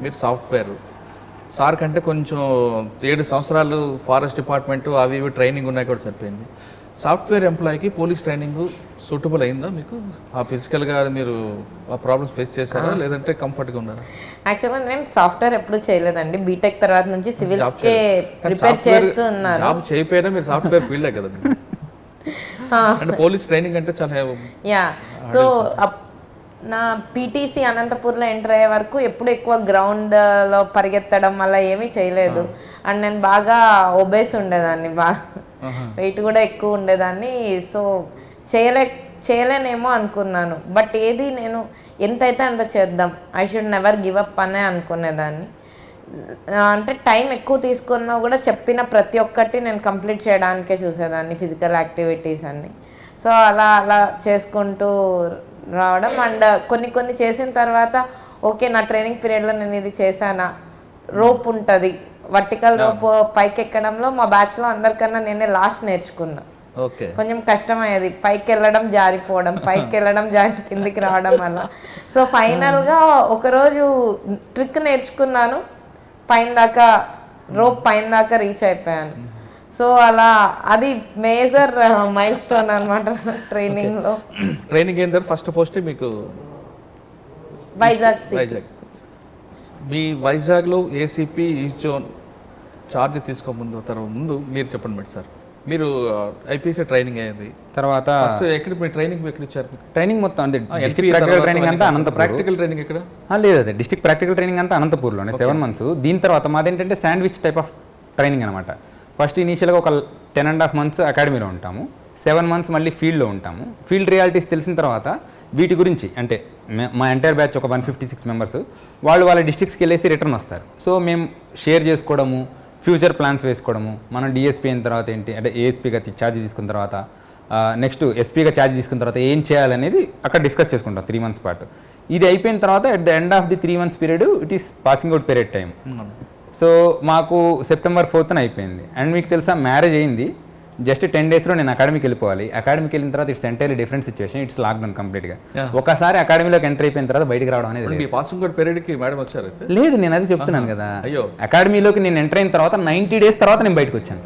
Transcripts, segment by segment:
మీరు software. Sir కంటే కొంచెం 7 సంవత్సరాలు ఫారెస్ట్ డిపార్ట్మెంట్ అవి ఇవి ట్రైనింగ్ ఉన్నాయి కూడా సరిపోయింది. సాఫ్ట్వేర్ ఎంప్లాయీకి పోలీస్ ట్రైనింగ్ సూటబుల్ అయిందా మీకు? ఆ ఫిజికల్గా మీరు ఆ ప్రాబ్లమ్స్ ఫేస్ చేశారా లేదంటే కంఫర్ట్గా ఉన్నారా? యాక్చువల్గా నేను సాఫ్ట్వేర్ ఎప్పుడు చేయలేదండి. బీటెక్ తర్వాత నుంచి సివిల్స్కే ప్రిపేర్ చేస్తూ ఉన్నాను. జాబ్ చేయకపోయినా మీరు సాఫ్ట్వేర్ ఫీల్డే కదా. అంటే పోలీస్ ట్రైనింగ్ అంటే చాలా యా. సో నా పీటీసీ అనంతపూర్లో ఎంటర్ అయ్యే వరకు ఎప్పుడు ఎక్కువ గ్రౌండ్లో పరిగెత్తడం అలా ఏమీ చేయలేదు. అండ్ నేను బాగా ఒబేస్ ఉండేదాన్ని, బాగా వెయిట్ కూడా ఎక్కువ ఉండేదాన్ని. సో చేయలేనేమో అనుకున్నాను. బట్ ఏది నేను ఎంతైతే అంత చేద్దాం, I should never give up అనే అనుకునేదాన్ని. అంటే టైం ఎక్కువ తీసుకున్నా కూడా చెప్పిన ప్రతి ఒక్కటి నేను కంప్లీట్ చేయడానికే చూసేదాన్ని, ఫిజికల్ యాక్టివిటీస్ అన్నీ. సో అలా అలా చేసుకుంటూ రావడం. అండ్ కొన్ని చేసిన తర్వాత ఓకే, నా ట్రైనింగ్ పీరియడ్లో నేను ఇది చేశానా, రోప్ ఉంటుంది, వర్టికల్ రోప్ పైకి ఎక్కడంలో మా బ్యాచ్లో అందరికన్నా నేనే లాస్ట్ నేర్చుకున్నా. కొంచెం కష్టమయ్యేది, పైకి వెళ్ళడం జారిపోవడం, పైకి వెళ్ళడం జారి కిందికి రావడం అలా. సో ఫైనల్గా ఒకరోజు ట్రిక్ నేర్చుకున్నాను, రోప్ పైన దాకా రీచ్ అయిపోయాను. సో అలా అది మేజర్ మైల్ స్టోన్ అనమాట ట్రైనింగ్లో. ట్రైనింగ్ అయిన తర్వాత ఫస్ట్ పోస్ట్ మీకు వైజాగ్. మీ వైజాగ్లో ఏసీపీ ఈస్ట్ జోన్ ఛార్జ్ ముందు మీరు చెప్పండి మేడం. సార్ మీరు ఐపీసీ ట్రైనింగ్ అయ్యింది తర్వాత ఎక్కడ మీ ట్రైనింగ్ ఎక్కడ ఇచ్చారు? ట్రైనింగ్ మొత్తం అంటే డిస్ట్రిక్ట్ ప్రాక్టికల్ ట్రైనింగ్ అంతా అనంతపురం. ప్రాక్టికల్ ట్రైనింగ్ ఎక్కడ? లేదు, అదే డిస్ట్రిక్ట్ ప్రాక్టికల్ ట్రైనింగ్ అంతా అనంతపూర్లోనే 7 months. దీని తర్వాత మాదేంటంటే శాండ్విచ్ టైప్ ఆఫ్ ట్రైనింగ్ అనమాట. ఫస్ట్ ఇనీషియల్గా ఒక 10.5 months అకాడమీలో ఉంటాము, 7 months మళ్ళీ ఫీల్డ్లో ఉంటాము. ఫీల్డ్ రియాలిటీస్ తెలిసిన తర్వాత వీటి గురించి అంటే మా ఎంటైర్ బ్యాచ్ ఒక 156 members వాళ్ళ డిస్ట్రిక్ట్స్కి వెళ్ళేసి రిటర్న్ వస్తారు. సో మేము షేర్ చేసుకోవడము, ఫ్యూచర్ ప్లాన్స్ వేసుకోవడము, మనం డిఎస్పీ అయిన తర్వాత ఏంటి అంటే ఏఎస్పీగా ఛార్జ్ తీసుకున్న తర్వాత నెక్స్ట్ ఎస్పీగా ఛార్జ్ తీసుకున్న తర్వాత ఏం చేయాలనేది అక్కడ డిస్కస్ చేసుకుంటాం 3 months పాటు. ఇది అయిపోయిన తర్వాత at the end of the 3 months period it is passing out period time. So మాకు September 4th అయిపోయింది. అండ్ మీకు తెలుసా, మ్యారేజ్ అయింది జస్ట్ 10 daysలో నేను అకాడమీకి వెళ్ళిపోవాలి. అకాడమీకి వెళ్ళిన తర్వాత it's entirely different situation, it's lockdown కంప్లీట్గా. ఒకసారి అకాడమీలోకి ఎంటర్ అయిపోయిన తర్వాత బయటకు రావడం అనేది లేదు. నేను అది చెప్తున్నాను కదా, అకాడమీలోకి నేను ఎంటర్ అయిన తర్వాత 90 days తర్వాత నేను బయటకు వచ్చాను.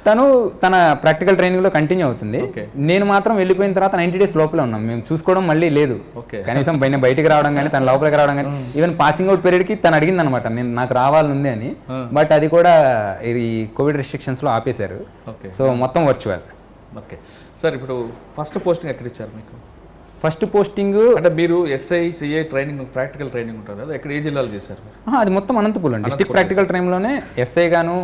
తను తన ప్రాక్టికల్ ట్రైనింగ్లో కంటిన్యూ అవుతుంది, నేను మాత్రం వెళ్ళిపోయిన తర్వాత 90 days లోపలే ఉన్నాం. మేము చూసుకోవడం మళ్ళీ లేదు, కనీసం పైన బయటకు రావడం కానీ తన లోపలికి రావడం కానీ. ఈవెన్ పాసింగ్ అవుట్ పీరియడ్కి తను అడిగింది అనమాట, నాకు రావాలనుంది అని. బట్ అది కూడా ఇది కోవిడ్ రెస్ట్రిక్షన్స్లో ఆపేశారు. సో మొత్తం వర్చువల్. ఓకే సార్, ఇప్పుడు ఫస్ట్ పోస్టింగ్ ఎక్కడ ఇచ్చారు మీకు? ఫస్ట్ పోస్టింగ్ అంటే మీరు SI CI training practical training ఉంటుంది కదా, ఎక్కడ ఏ జిల్లాలో చేశారు? అది మొత్తం అనంతపురం డిస్ట్రిక్ట్ ప్రాక్టికల్ ట్రైన్లోనే ఎస్ఐ గాను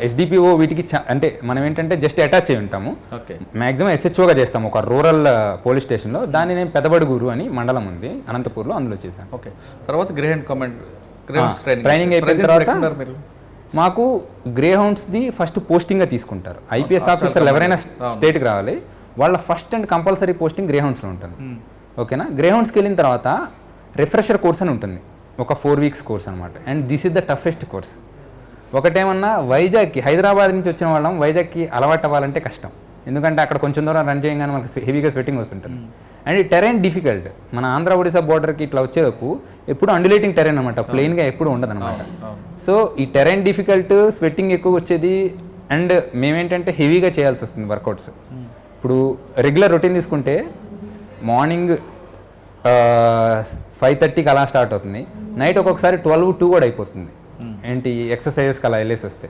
ఎస్డిపిఓ వీటికి అంటే మనం ఏంటంటే జస్ట్ అటాచ్ అయి ఉంటాము. మ్యాక్సిమం ఎస్హెచ్ఓగా చేస్తాము ఒక రూరల్ పోలీస్ స్టేషన్లో. దాన్ని నేను పెదబడుగూరు అని మండలం ఉంది అనంతపూర్లో, అందులో చేశాను. ఓకే, తర్వాత గ్రేహౌండ్ కమాండ్ ట్రైనింగ్ అయిపోయిన తర్వాత మాకు గ్రే హౌండ్స్ది ఫస్ట్ పోస్టింగ్గా తీసుకుంటారు. ఐపీఎస్ ఆఫీసర్లు ఎవరైనా స్టేట్కి రావాలి, వాళ్ళ ఫస్ట్ అండ్ కంపల్సరీ పోస్టింగ్ గ్రే హౌండ్స్లో ఉంటుంది. ఓకేనా, గ్రే హౌండ్స్కి వెళ్ళిన తర్వాత రిఫ్రెషర్ కోర్స్ అని ఉంటుంది, ఒక 4 weeks కోర్స్ అనమాట. And this is the toughest course. ఒకటేమన్నా వైజాగ్కి, హైదరాబాద్ నుంచి వచ్చిన వాళ్ళం వైజాగ్కి అలవాటు అవ్వాలంటే కష్టం, ఎందుకంటే అక్కడ కొంచెం దూరం రన్ చేయగానే మనకి హెవీగా స్వెట్టింగ్ వస్తుంటుంది. అండ్ ఈ టెరైన్ డిఫికల్ట్. మన ఆంధ్ర ఒడిశా బోర్డర్కి ఇట్లా వచ్చేలోపు ఎప్పుడు అండులేటింగ్ టెరైన్ అనమాట, ప్లెయిన్గా ఎప్పుడు ఉండదు అనమాట. సో ఈ టెరైన్ డిఫికల్ట్, స్వెట్టింగ్ ఎక్కువ వచ్చేది. అండ్ మేమేంటంటే హెవీగా చేయాల్సి వస్తుంది వర్కౌట్స్. ఇప్పుడు రెగ్యులర్ రొటీన్ తీసుకుంటే మార్నింగ్ 5:30కి అలా స్టార్ట్ అవుతుంది, నైట్ ఒక్కొక్కసారి 12-2 కూడా అయిపోతుంది. ఏంటి ఎక్సర్సైజెస్కి అలా వెళ్ళేసి వస్తే.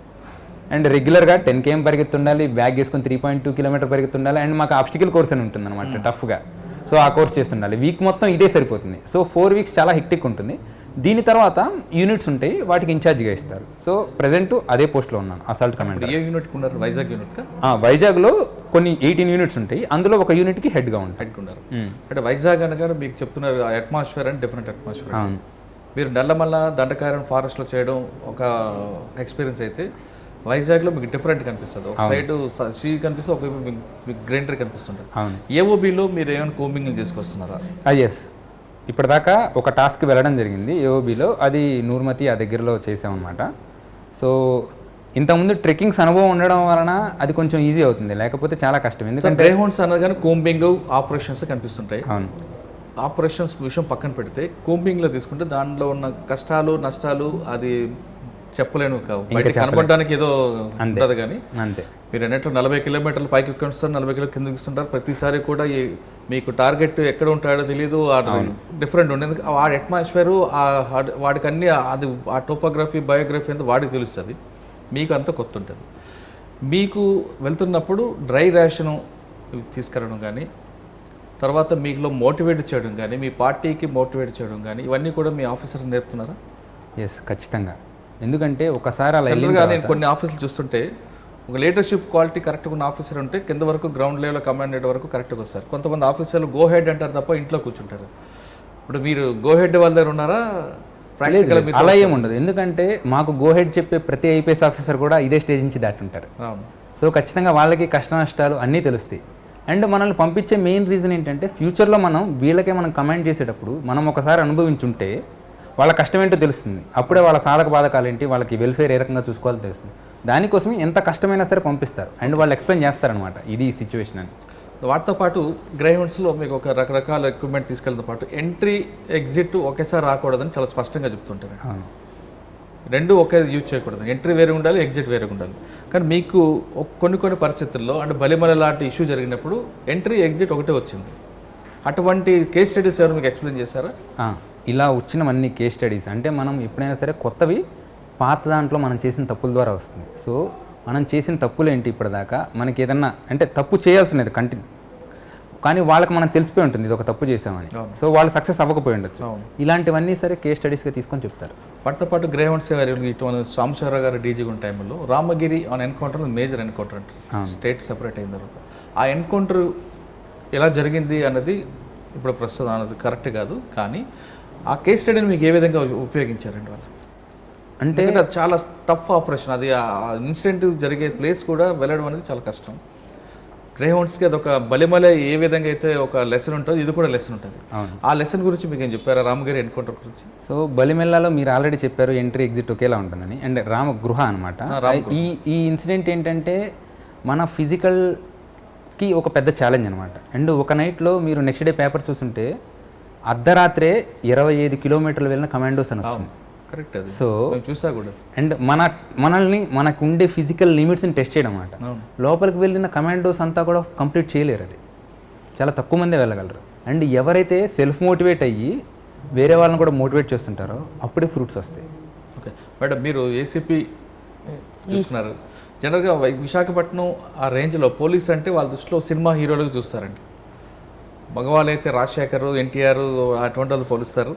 అండ్ రెగ్యులర్గా 10 km పరిగెత్తుండాలి, బ్యాగ్ వేసుకొని 3.2 kilometers పరిగెత్తుండాలి. అండ్ మాకు ఆబ్స్టికల్ కోర్స్ అని ఉంటుంది అనమాట టఫ్గా. సో ఆ కోర్స్ చేస్తుండాలి. వీక్ మొత్తం ఇదే సరిపోతుంది. సో 4 weeks చాలా హెక్టిక్ ఉంటుంది. దీని తర్వాత యూనిట్స్ ఉంటాయి, వాటికి ఇన్ఛార్జ్గా ఇస్తారు. సో ప్రెజెంట్ అదే పోస్ట్లో ఉన్నాను, అసాల్ట్ కమాండర్. వైజాగ్లో కొన్ని 18 units ఉంటాయి, అందులో ఒక యూనిట్కి హెడ్గా ఉంటారు. అంటే వైజాగ్ అనగా మీకు చెప్తున్నారు అట్మాస్ఫియర్ అండ్ డిఫరెంట్ అట్మాస్ఫియర్. మీరు నల్లమల్ల దండకారణ్ ఫారెస్ట్లో చేయడం ఒక ఎక్స్పీరియన్స్ అయితే, వైజాగ్లో మీకు డిఫరెంట్ కనిపిస్తుంది. ఒక సైడ్ సీ కనిపిస్తే ఒక మీకు గ్రీనరీ కనిపిస్తుంటుంది. ఏఓబీలో మీరు ఏమైనా కోంబింగ్ చేసుకొస్తున్నారా? ఎస్, ఇప్పటిదాకా ఒక టాస్క్ వెళ్ళడం జరిగింది ఏఓబీలో, అది నూర్మతి ఆ దగ్గరలో చేసామన్నమాట. సో ఇంతకుముందు ట్రెక్కింగ్స్ అనుభవం ఉండడం వలన అది కొంచెం ఈజీ అవుతుంది, లేకపోతే చాలా కష్టం. ఎందుకంటే గ్రేహౌండ్స్ అన్నది కానీ కోంబింగ్ ఆపరేషన్స్ కనిపిస్తుంటాయి. అవును, ఆపరేషన్స్ విషయం పక్కన పెడితే కూంబింగ్లో తీసుకుంటే దాంట్లో ఉన్న కష్టాలు నష్టాలు అది చెప్పలేను కావు. బయట కనబడడానికి ఏదో ఉంటుంది కానీ అంతే. మీరు అన్నట్లు 40 కిలోమీటర్లు పైకి ఎక్కిస్తారు, 40 కిలో కిందకి ఇస్తుంటారు. ప్రతిసారి కూడా మీకు టార్గెట్ ఎక్కడ ఉంటాడో తెలియదు, డిఫరెంట్ ఉండేది. వాడి అట్మాస్ఫియర్ వాడికి అన్ని అది ఆ టోపోగ్రఫీ బయోగ్రఫీ అంతా వాడికి తెలుస్తుంది, మీకు అంతా కొత్త ఉంటుంది. మీకు వెళ్తున్నప్పుడు డ్రై రేషను తీసుకెళ్ళడం కానీ, తర్వాత మీలో మోటివేట్ చేయడం కానీ, మీ పార్టీకి మోటివేట్ చేయడం కానీ, ఇవన్నీ కూడా మీ ఆఫీసర్ నేర్పుతున్నారా? ఎస్, ఖచ్చితంగా. ఎందుకంటే ఒకసారి అలా నేను కొన్ని ఆఫీసులు చూస్తుంటే ఒక లీడర్షిప్ క్వాలిటీ కరెక్ట్గా ఉన్న ఆఫీసర్ ఉంటే కింద వరకు గ్రౌండ్ లెవెల్ కమాండ్ లెవెల్ వరకు కరెక్ట్గా వస్తారు. కొంతమంది ఆఫీసర్లు గో హెడ్ అంటారు తప్ప ఇంట్లో కూర్చుంటారు. ఇప్పుడు మీరు గో హెడ్ వాళ్ళ దగ్గర ఉన్నారా? ప్రాక్టికల్ అలా ఏముండదు. ఎందుకంటే మాకు గో హెడ్ చెప్పే ప్రతి ఐపీఎస్ ఆఫీసర్ కూడా ఇదే స్టేజ్ నుంచి దాటుంటారు. సో ఖచ్చితంగా వాళ్ళకి కష్ట నష్టాలు అన్నీ తెలుస్తాయి. అండ్ మనల్ని పంపించే మెయిన్ రీజన్ ఏంటంటే ఫ్యూచర్లో వీళ్ళకే మనం కమాండ్ చేసేటప్పుడు మనం ఒకసారి అనుభవించుంటే వాళ్ళ కష్టం ఏంటో తెలుస్తుంది. అప్పుడే వాళ్ళ సాధక బాధకాలు ఏంటి, వాళ్ళకి వెల్ఫేర్ ఏ రకంగా చూసుకోవాలో తెలుస్తుంది. దానికోసం ఎంత కష్టమైనా సరే పంపిస్తారు అండ్ వాళ్ళు ఎక్స్ప్లెయిన్ చేస్తారనమాట ఇది సిచ్యువేషన్ అని. వాటితో పాటు గ్రేహౌండ్స్లో మీకు ఒక రకరకాల ఎక్విప్మెంట్ తీసుకెళ్ళతో పాటు ఎంట్రీ ఎగ్జిట్ ఒకేసారి రాకూడదని చాలా స్పష్టంగా చెప్తుంటారు. రెండు ఒకే యూజ్ చేయకూడదు, ఎంట్రీ వేరే ఉండాలి, ఎగ్జిట్ వేరే ఉండాలి. కానీ మీకు కొన్ని పరిస్థితుల్లో అంటే బలిమల లాంటి ఇష్యూ జరిగినప్పుడు ఎంట్రీ ఎగ్జిట్ ఒకటే వచ్చింది. అటువంటి కేస్ స్టడీస్ ఎవరు మీకు ఎక్స్ప్లెయిన్ చేశారా? ఇలా వచ్చినవన్నీ కేస్ స్టడీస్ అంటే మనం ఎప్పుడైనా సరే కొత్తవి పాత దాంట్లో మనం చేసిన తప్పుల ద్వారా వస్తుంది. సో మనం చేసిన తప్పులు ఏంటి ఇప్పటిదాకా మనకి ఏదన్నా అంటే తప్పు చేయాల్సినది కంటిన్యూ, కానీ వాళ్ళకి మనం తెలిసిపోయి ఉంటుంది ఇది ఒక తప్పు చేసామని. సో వాళ్ళు సక్సెస్ అవ్వకపోయి ఉండొచ్చు. ఇలాంటివన్నీ సరే కేస్ స్టడీస్గా తీసుకొని చెప్తారు. వాటితో పాటు గ్రేహౌండ్స్ ఇటువంటి సాంబశివరావు గారు డీజీగా ఉన్న టైంలో Ramagiri on encounter major encounter అంటారు, స్టేట్ సెపరేట్ అయిన తర్వాత. ఆ ఎన్కౌంటర్ ఎలా జరిగింది అన్నది ఇప్పుడు ప్రస్తుతం అన్నది కరెక్ట్ కాదు, కానీ ఆ కేస్ స్టడీని మీకు ఏ విధంగా ఉపయోగించారండి వాళ్ళు? అంటే చాలా టఫ్ ఆపరేషన్ అది. ఆ ఇన్సిడెంట్ జరిగే ప్లేస్ కూడా వెళ్ళడం అనేది చాలా కష్టం. గ్రేహౌండ్స్కి అది ఒక బలిమల ఏ విధంగా అయితే ఒక లెసన్ ఉంటుందో ఇది కూడా లెసన్ ఉంటుంది. ఆ లెసన్ గురించి మీకు ఏం చెప్పారా రామగిరి ఎన్కౌంటర్ గురించి? సో బలిమెల్లలో మీరు ఆల్రెడీ చెప్పారు ఎంట్రీ ఎగ్జిట్ ఒకేలా ఉంటుందని. అండ్ రామగృహ అనమాట. ఈ ఇన్సిడెంట్ ఏంటంటే మన ఫిజికల్కి ఒక పెద్ద ఛాలెంజ్ అనమాట. అండ్ ఒక నైట్లో మీరు నెక్స్ట్ డే పేపర్ చూస్తుంటే అర్ధరాత్రే 25 కిలోమీటర్లు వెళ్ళిన కమాండోస్ అని వచ్చింది. కరెక్ట్. సో చూసా కూడా. అండ్ మనల్ని మనకు ఉండే ఫిజికల్ లిమిట్స్ని టెస్ట్ చేయడం అన్నమాట. లోపలికి వెళ్ళిన కమాండోస్ అంతా కూడా కంప్లీట్ చేయలేరు, అది చాలా తక్కువ మందే వెళ్ళగలరు. అండ్ ఎవరైతే సెల్ఫ్ మోటివేట్ అయ్యి వేరే వాళ్ళని కూడా మోటివేట్ చేస్తుంటారో అప్పుడే ఫ్రూట్స్ వస్తాయి. ఓకే మేడం, మీరు ఏసీపీ చూస్తున్నారు. జనరల్గా విశాఖపట్నం ఆ రేంజ్లో పోలీస్ అంటే వాళ్ళ దృష్టిలో సినిమా హీరోలకు చూస్తారండి. మగవాళ్ళు అయితే రాజశేఖర్, ఎన్టీఆర్ అటువంటి వాళ్ళు పోలుస్తారు.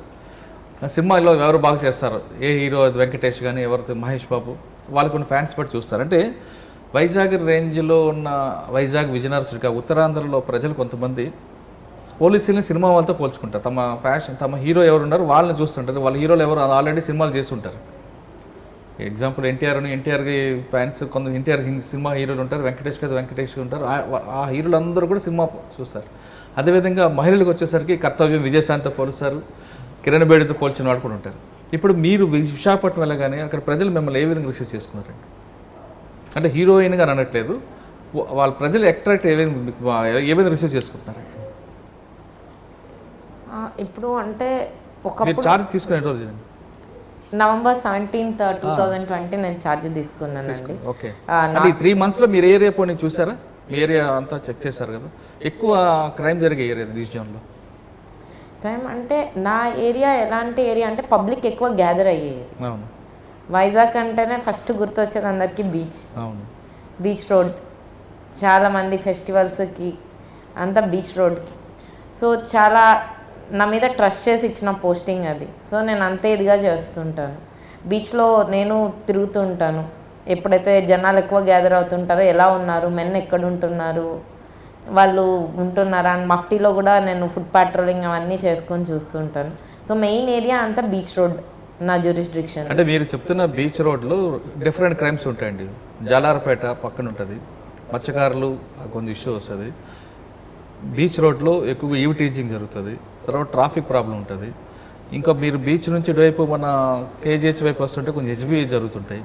సినిమాలో ఎవరు బాగా చేస్తారు, ఏ హీరో వెంకటేష్ కానీ ఎవరితో మహేష్ బాబు, వాళ్ళు కొన్ని ఫ్యాన్స్ బట్టి చూస్తారు. అంటే వైజాగ్ రేంజ్లో ఉన్న వైజాగ్ విజయనగరం ఉత్తరాంధ్రలో ప్రజలు కొంతమంది పోలీసుల్ని సినిమా వాళ్ళతో పోల్చుకుంటారు. తమ హీరో ఎవరు ఉన్నారు వాళ్ళని చూస్తుంటారు. వాళ్ళ హీరోలు ఎవరు ఆల్రెడీ సినిమాలు చేస్తుంటారు. ఎగ్జాంపుల్ ఎన్టీఆర్కి ఫ్యాన్స్ కొంత ఎన్టీఆర్ సినిమా హీరోలు ఉంటారు, వెంకటేష్ ఉంటారు. ఆ హీరోలు అందరూ కూడా సినిమా చూస్తారు. అదేవిధంగా మహిళలకు వచ్చేసరికి కర్తవ్యం విజయశాంతితో పోలుస్తారు, కిరణ్ బేడితో పోల్చిన వాళ్ళు కూడా ఉంటారు. ఇప్పుడు మీరు విశాఖపట్నం వెళ్ళగానే అక్కడ ప్రజలు మిమ్మల్ని ఏ విధంగా రిసీవ్ చేసుకున్నారండి? అంటే హీరోయిన్గా అనట్లేదు, వాళ్ళ ప్రజలు అట్రాక్ట్ ఏ విధంగా రిసీవ్ చేసుకుంటున్నారండి? ఇప్పుడు అంటే మీరు ఛార్జ్ తీసుకునే రోజు November 17th, 2020 నేను ఛార్జ్ తీసుకున్నానండి. ఓకే. 3 monthsలో మీరు ఏరియా పోనీ చూసారా? మీ ఏరియా అంతా చెక్ చేశారు కదా, ఎక్కువ క్రైమ్ జరిగే ఏరియా రీజియన్లో? క్రైమ్ అంటే నా ఏరియా ఎలాంటి ఏరియా అంటే పబ్లిక్ ఎక్కువ గ్యాదర్ అయ్యేది. అవును. వైజాగ్ అంటేనే ఫస్ట్ గుర్తొచ్చేది అందరికీ బీచ్. అవును. బీచ్ రోడ్, చాలామంది ఫెస్టివల్స్కి అంతా బీచ్ రోడ్. సో చాలా నా మీద ట్రస్ట్ చేసి ఇచ్చిన పోస్టింగ్ అది. సో నేను అంతే ఇదిగా చేస్తుంటాను. బీచ్లో నేను తిరుగుతూ ఉంటాను. ఎప్పుడైతే జనాలు ఎక్కువ గ్యాదర్ అవుతుంటారో ఎలా ఉన్నారు, మెన్ ఎక్కడ ఉంటున్నారు, వాళ్ళు ఉంటున్నారా అని మఫ్టీలో కూడా నేను ఫుడ్ పాట్రోలింగ్ అవన్నీ చేసుకొని చూస్తుంటాను. సో మెయిన్ ఏరియా అంతా బీచ్ రోడ్ నా జ్యూరిస్డిక్షన్. అంటే మీరు చెప్తున్న బీచ్ రోడ్లో డిఫరెంట్ క్రైమ్స్ ఉంటాయండి. జాలారపేట పక్కన ఉంటుంది, మత్స్యకారులు కొంచెం ఇష్యూ వస్తుంది. బీచ్ రోడ్లో ఎక్కువ ఈవ్ టీచింగ్ జరుగుతుంది. తర్వాత ట్రాఫిక్ ప్రాబ్లం ఉంటుంది. ఇంకా మీరు బీచ్ నుంచి ఇటువైపు మన కేజీహెచ్ వైపు వస్తుంటే కొంచెం హెచ్బీ జరుగుతుంటాయి.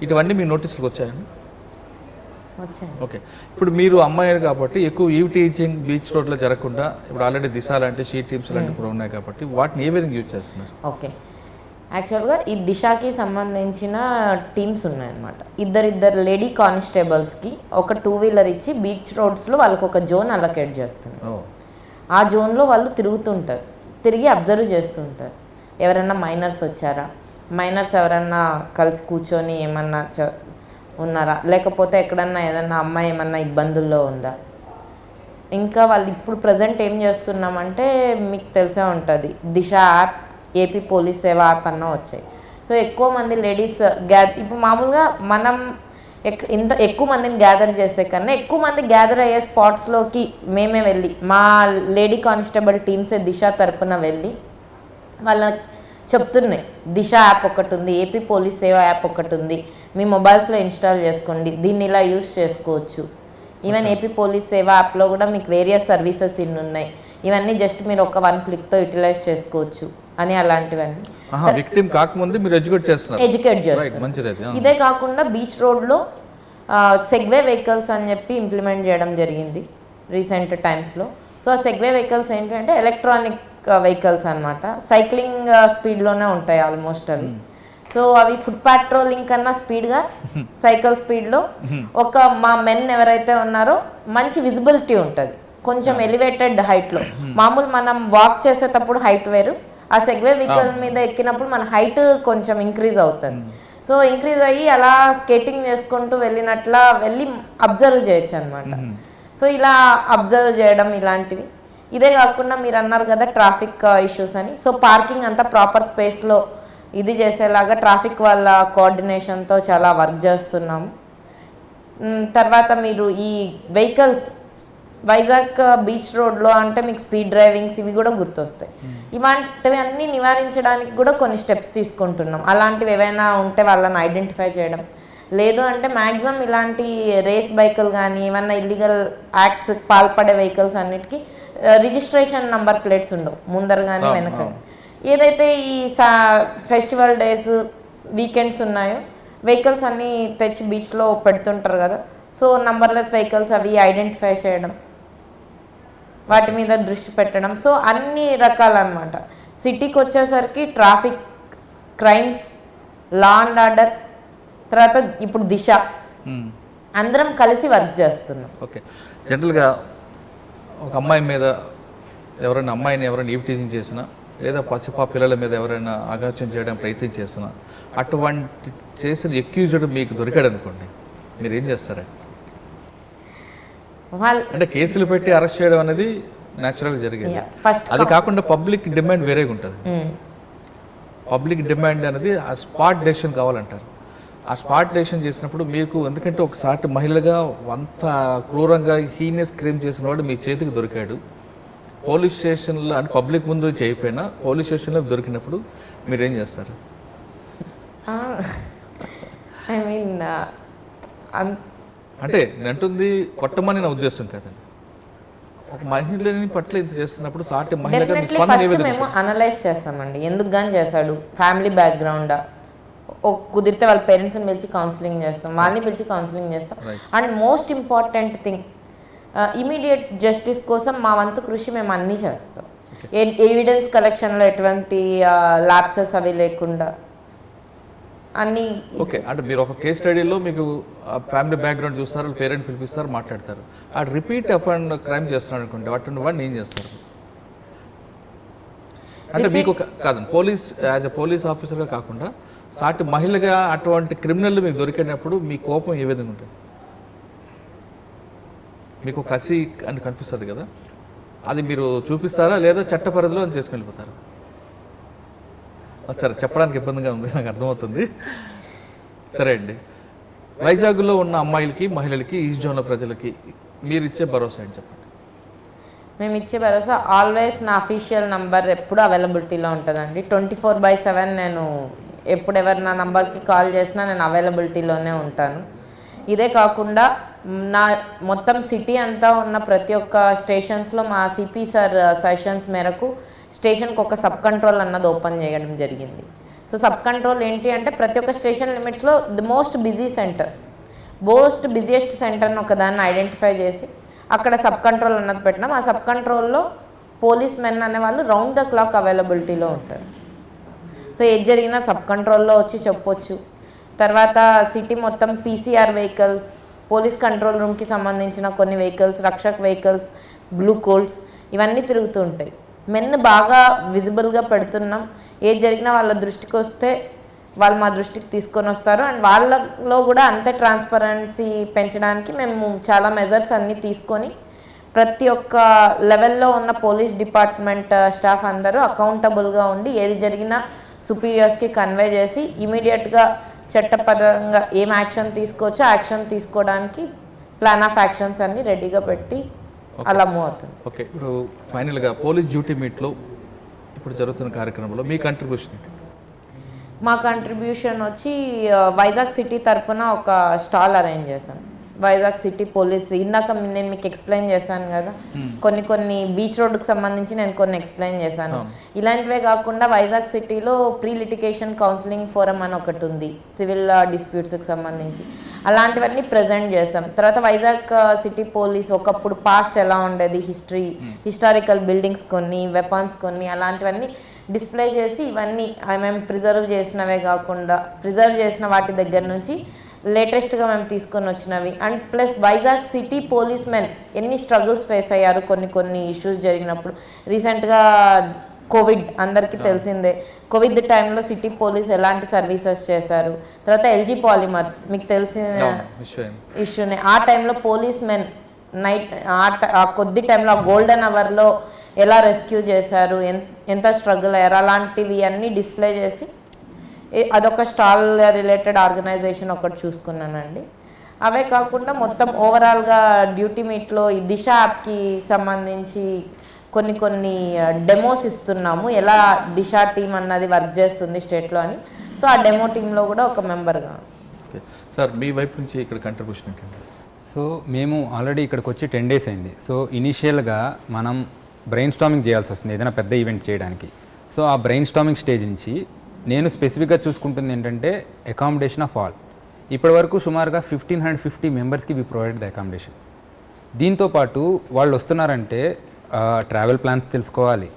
ఇటువన్నీ మీ నోటీసులకు వచ్చాయండి? వచ్చాను. ఓకే, ఇప్పుడు మీరు అమ్మాయిలు కాబట్టి ఎక్కువ ఈవ్ టీచింగ్ బీచ్ రోడ్లో జరగకుండా ఇప్పుడు ఆల్రెడీ దిశ లాంటి షీ టీమ్స్ లాంటి ఇప్పుడు ఉన్నాయి కాబట్టి వాటిని ఏ విధంగా యూజ్ చేస్తున్నారు? ఓకే, యాక్చువల్గా ఈ దిశకి సంబంధించిన టీమ్స్ ఉన్నాయన్నమాట. ఇద్దరు లేడీ కానిస్టేబుల్స్కి ఒక 2-వీలర్ ఇచ్చి బీచ్ రోడ్స్లో వాళ్ళకి ఒక జోన్ అలొకేట్ చేస్తుంది. ఆ జోన్లో వాళ్ళు తిరుగుతుంటారు, తిరిగి అబ్జర్వ్ చేస్తుంటారు. ఎవరైనా మైనర్స్ వచ్చారా, మైనర్స్ ఎవరన్నా కలిసి కూర్చొని ఏమన్నా ఉన్నారా, లేకపోతే ఎక్కడన్నా ఏదన్నా అమ్మాయి ఏమన్నా ఇబ్బందుల్లో ఉందా. ఇంకా వాళ్ళు ఇప్పుడు ప్రజెంట్ ఏం చేస్తున్నామంటే మీకు తెలిసే ఉంటుంది, దిశ యాప్, ఏపీ పోలీస్ సేవ యాప్ అన్న వచ్చాయి. సో ఎక్కువ మంది లేడీస్ ఇప్పుడు మామూలుగా మనం ఇంత ఎక్కువ మందిని గ్యాదర్ చేసే కన్నా ఎక్కువ మంది గ్యాదర్ అయ్యే స్పాట్స్లోకి మేమే వెళ్ళి మా లేడీ కానిస్టేబుల్ టీమ్సే దిశ తరపున వెళ్ళి వాళ్ళ చెప్తున్నాయి, దిశ యాప్ ఒకటి ఉంది, ఏపీ పోలీస్ సేవ యాప్ ఒకటి ఉంది, మీ మొబైల్స్లో ఇన్స్టాల్ చేసుకోండి, దీన్ని ఇలా యూస్ చేసుకోవచ్చు. ఈవెన్ ఏపీ పోలీస్ సేవ యాప్లో కూడా మీకు వేరియస్ సర్వీసెస్ ఇన్ని ఉన్నాయి, ఇవన్నీ జస్ట్ మీరు ఒక 1 క్లిక్తో యూటిలైజ్ చేసుకోవచ్చు అని అలాంటివన్నీ విక్టిమ్ కాకముందు మీరు ఎడ్యుకేట్ చేస్తున్నారు. ఇదే కాకుండా బీచ్ రోడ్లో సెగ్వే వెహికల్స్ అని చెప్పి ఇంప్లిమెంట్ చేయడం జరిగింది రీసెంట్ టైమ్స్లో. సో ఆ సెగ్వే వెహికల్స్ ఏంటంటే ఎలక్ట్రానిక్ వెహికల్స్ అనమాట, సైక్లింగ్ స్పీడ్లోనే ఉంటాయి ఆల్మోస్ట్ అవి. సో అవి ఫుట్ పాట్రోలింగ్ కన్నా స్పీడ్గా సైకిల్ స్పీడ్లో ఒక మా మెన్ ఎవరైతే ఉన్నారో మంచి విజిబిలిటీ ఉంటుంది, కొంచెం ఎలివేటెడ్ హైట్లో. మామూలు మనం వాక్ చేసేటప్పుడు హైట్ వేరు, ఆ సెగ్వే వెహికల్ మీద ఎక్కినప్పుడు మన హైట్ కొంచెం ఇంక్రీజ్ అవుతుంది. సో ఇంక్రీజ్ అయ్యి అలా స్కేటింగ్ చేసుకుంటూ వెళ్ళినట్లా వెళ్ళి అబ్జర్వ్ చేయొచ్చు అనమాట. సో ఇలా అబ్జర్వ్ చేయడం ఇలాంటివి. ఇదే కాకుండా మీరు అన్నారు కదా ట్రాఫిక్ ఇష్యూస్ అని, సో పార్కింగ్ అంతా ప్రాపర్ స్పేస్లో ఇది చేసేలాగా ట్రాఫిక్ వాళ్ళ కోఆర్డినేషన్తో చాలా వర్క్ చేస్తున్నాము. తర్వాత మీరు ఈ వెహికల్స్ వైజాగ్ బీచ్ రోడ్లో అంటే మీకు స్పీడ్ డ్రైవింగ్స్ ఇవి కూడా గుర్తొస్తాయి. ఇలాంటివి అన్నీ నివారించడానికి కూడా కొన్ని స్టెప్స్ తీసుకుంటున్నాం. అలాంటివి ఏవైనా ఉంటే వాళ్ళని ఐడెంటిఫై చేయడం, లేదు అంటే మ్యాక్సిమం ఇలాంటి రేస్ బైకులు కానీ ఏమన్నా ఇల్లీగల్ యాక్ట్స్ పాల్పడే వెహికల్స్ అన్నిటికీ రిజిస్ట్రేషన్ నంబర్ ప్లేట్స్ ఉండవు ముందర కానీ వెనక. ఏదైతే ఈ ఫెస్టివల్ డేస్ వీకెండ్స్ ఉన్నాయో వెహికల్స్ అన్నీ తెచ్చి బీచ్లో పెడుతుంటారు కదా, సో నంబర్లెస్ వెహికల్స్ అవి ఐడెంటిఫై చేయడం, వాటి మీద దృష్టి పెట్టడం. సో అన్ని రకాలన్నమాట. సిటీకి వచ్చేసరికి traffic, crimes, law and order, తర్వాత ఇప్పుడు దిశ, అందరం కలిసి వర్క్ చేస్తున్నాం. ఓకే, జనరల్గా ఒక అమ్మాయి మీద అమ్మాయిని ఎవరైనా ఈవ్ టీచింగ్ చేసినా లేదా పసిపా పిల్లల మీద ఎవరైనా అగాత్యం చేయడానికి ప్రయత్నం చేసినా అటువంటి చేసిన ఎక్యూజ్డ్ మీకు దొరికాడు అనుకోండి, మీరు ఏం చేస్తారా? అంటే కేసులు పెట్టి అరెస్ట్ చేయడం అనేది న్యాచురల్గా జరిగేది. అది కాకుండా పబ్లిక్ డిమాండ్ వేరేగా ఉంటుంది. పబ్లిక్ డిమాండ్ అనేది ఆ స్పాట్ డెసిషన్ కావాలంటారు. ఆ స్పాట్ డెసిషన్ చేసినప్పుడు మీకు, ఎందుకంటే ఒక సాటి మహిళగా అంత క్రూరంగా హీనియస్ క్రైమ్ చేసిన వాడు మీ చేతికి దొరికాడు, పోలీస్ స్టేషన్లో అంటే పబ్లిక్ ముందు చేయకపోయినా పోలీస్ స్టేషన్లో దొరికినప్పుడు మీరు ఏం చేస్తారు? ఐ మీన్ అంటే నేను అంటుంది కొట్టమని నా ఉద్దేశం కాదండి, ఒక మహిళని పట్ల ఇది చేస్తున్నప్పుడు సాటి మహిళగా ఫస్ట్ మేము అనలైజ్ చేస్తామండి, ఎందుకు కానీ చేశాడు, ఫ్యామిలీ బ్యాక్గ్రౌండ్, కుదిరితే వాళ్ళ పేరెంట్స్ని పిలిచి కౌన్సిలింగ్ చేస్తాం, వాళ్ళని పిలిచి కౌన్సిలింగ్ చేస్తాం. And most important thing, immediate justice కోసం మా వంతు కృషి మేము అన్నీ చేస్తాం. ఎవిడెన్స్ కలెక్షన్లో ఎటువంటి ల్యాప్సెస్ అవి లేకుండా అన్నీ. ఓకే, అంటే మీరు ఒక కేస్ స్టడీలో మీకు ఫ్యామిలీ బ్యాక్గ్రౌండ్ చూస్తారు, పేరెంట్ పిలిపిస్తారు, మాట్లాడతారు. ఆ రిపీట్ అఫెండ్ క్రైమ్ చేస్తున్నాడు అనుకోండి, వాటిని ఏం చేస్తారు? అంటే మీకు కాదండి, యాజ్ ఎ పోలీస్ ఆఫీసర్గా కాకుండా సాటి మహిళగా అటువంటి క్రిమినల్ మీకు దొరికినప్పుడు మీ కోపం ఏ విధంగా ఉంటుంది? మీకు కసి అని కనిపిస్తుంది కదా, అది మీరు చూపిస్తారా లేదా చట్ట పరిధిలో అని చేసుకుని వెళ్ళిపోతారా? సరే, చెప్పడానికి ఇబ్బందిగా ఉంది, నాకు అర్థమవుతుంది. సరే అండి, వైజాగ్లో ఉన్న అమ్మాయిలకి, మహిళలకి, ఈస్ట్ జోన్ల ప్రజలకి మీరు ఇచ్చే భరోసా అని చెప్పండి. మేము ఇచ్చే భరోసా ఆల్వేస్ నా అఫీషియల్ నంబర్ ఎప్పుడు అవైలబిలిటీలో ఉంటుందండి. 24/7 నేను ఎప్పుడు ఎవరు నా నంబర్కి కాల్ చేసినా నేను అవైలబిలిటీలోనే ఉంటాను. ఇదే కాకుండా నా మొత్తం సిటీ అంతా ఉన్న ప్రతి ఒక్క స్టేషన్స్లో మా సిపి సార్ సజెషన్స్ మేరకు స్టేషన్కి ఒక సబ్ కంట్రోల్ అన్నది ఓపెన్ చేయడం జరిగింది. సో సబ్ కంట్రోల్ ఏంటి అంటే ప్రతి ఒక్క స్టేషన్ లిమిట్స్లో the most busy centre most busiest సెంటర్ని ఒకదాన్ని ఐడెంటిఫై చేసి అక్కడ సబ్ కంట్రోల్ అన్నది పెట్టినాం. ఆ సబ్ కంట్రోల్లో పోలీస్ మెన్ అనే వాళ్ళు రౌండ్ ద క్లాక్ అవైలబిలిటీలో ఉంటారు. సో ఏది జరిగినా సబ్ కంట్రోల్లో వచ్చి చెప్పొచ్చు. తర్వాత సిటీ మొత్తం పీసీఆర్ వెహికల్స్, పోలీస్ కంట్రోల్ రూమ్కి సంబంధించిన కొన్ని vehicles, Rakshak vehicles, blue Colts ఇవన్నీ తిరుగుతూ ఉంటాయి. మెన్ బాగా విజిబుల్గా పెడుతున్నాం. ఏది జరిగినా వాళ్ళ దృష్టికి వస్తే వాళ్ళు మా దృష్టికి తీసుకొని వస్తారు. అండ్ వాళ్ళలో కూడా అంతే ట్రాన్స్పరెన్సీ పెంచడానికి మేము చాలా మెజర్స్ అన్నీ తీసుకొని ప్రతి ఒక్క లెవెల్లో ఉన్న పోలీస్ డిపార్ట్మెంట్ స్టాఫ్ అందరూ అకౌంటబుల్గా ఉండి ఏది జరిగినా సుపీరియర్స్కి కన్వే చేసి ఇమీడియట్గా చట్టపరంగా ఏం యాక్షన్ తీసుకోవచ్చో యాక్షన్ తీసుకోవడానికి ప్లాన్ ఆఫ్ యాక్షన్స్ అన్నీ రెడీగా పెట్టి అలా మూవ్ అవుతుంది. ఓకే, ఇప్పుడు ఫైనల్గా పోలీస్ డ్యూటీ మీట్లో ఇప్పుడు జరుగుతున్న కార్యక్రమంలో మీ కంట్రిబ్యూషన్ ఏంటి? మా కంట్రిబ్యూషన్ వచ్చి వైజాగ్ సిటీ తరఫున ఒక స్టాల్ అరేంజ్ చేశాను. వైజాగ్ సిటీ పోలీస్ ఇందాక నేను మీకు ఎక్స్ప్లెయిన్ చేశాను కదా, కొన్ని బీచ్ రోడ్డుకి సంబంధించి నేను కొన్ని ఎక్స్ప్లెయిన్ చేశాను. ఇలాంటివే కాకుండా వైజాగ్ సిటీలో ప్రీ లిటిగేషన్ కౌన్సిలింగ్ ఫోరం అని ఒకటి ఉంది, సివిల్ డిస్ప్యూట్స్కి సంబంధించి. అలాంటివన్నీ ప్రజెంట్ చేసాం. తర్వాత వైజాగ్ సిటీ పోలీస్ ఒకప్పుడు పాస్ట్ ఎలా ఉండేది, హిస్టారికల్ బిల్డింగ్స్ కొన్ని, వెపన్స్ కొన్ని, అలాంటివన్నీ డిస్ప్లే చేసి ఇవన్నీ మేము ప్రిజర్వ్ చేసినవే కాకుండా ప్రిజర్వ్ చేసిన వాటి దగ్గర నుంచి లేటెస్ట్గా మేము తీసుకొని వచ్చినవి. And plus Vizag city police men ఎన్ని స్ట్రగుల్స్ ఫేస్ అయ్యారు కొన్ని ఇష్యూస్ జరిగినప్పుడు. రీసెంట్గా కోవిడ్ అందరికీ తెలిసిందే. కోవిడ్ టైంలో సిటీ పోలీస్ ఎలాంటి సర్వీసెస్ చేశారు. తర్వాత ఎల్జీ పాలిమర్స్ మీకు తెలిసిన ఇష్యూనే. ఆ టైంలో పోలీస్ మెన్ నైట్ ఆ కొద్ది టైంలో ఆ గోల్డెన్ అవర్లో ఎలా రెస్క్యూ చేశారు, ఎంత స్ట్రగుల్ అయ్యారు, అలాంటివి అన్నీ డిస్ప్లే చేసి అదొక స్టాల్ రిలేటెడ్ ఆర్గనైజేషన్ ఒకటి చూసుకున్నానండి. అవే కాకుండా మొత్తం ఓవరాల్గా డ్యూటీ మీట్లో ఈ దిశ యాప్కి సంబంధించి కొన్ని డెమోస్ ఇస్తున్నాము, ఎలా దిశ టీమ్ అన్నది వర్క్ చేస్తుంది స్టేట్లో అని. సో ఆ డెమో టీంలో కూడా ఒక మెంబర్గా. ఓకే సార్, మీ వైపు నుంచి ఇక్కడ కంట్రిబ్యూషన్ ఏంటండి? సో మేము ఆల్రెడీ ఇక్కడికి వచ్చి 10 days అయింది. సో ఇనీషియల్గా మనం బ్రెయిన్ స్టామింగ్ చేయాల్సి వస్తుంది ఏదైనా పెద్ద ఈవెంట్ చేయడానికి. సో ఆ బ్రెయిన్ స్టామింగ్ స్టేజ్ నుంచి నేను స్పెసిఫిక్గా చూసుకుంటుంది ఏంటంటే అకామిడేషన్ ఆఫ్ ఆల్. ఇప్పటి వరకు సుమారుగా 1550 మెంబర్స్కి వి ప్రొవైడ్ ద అకామిడేషన్. దీంతోపాటు వాళ్ళు వస్తున్నారంటే ట్రావెల్ ప్లాన్స్ తెలుసుకోవాలి,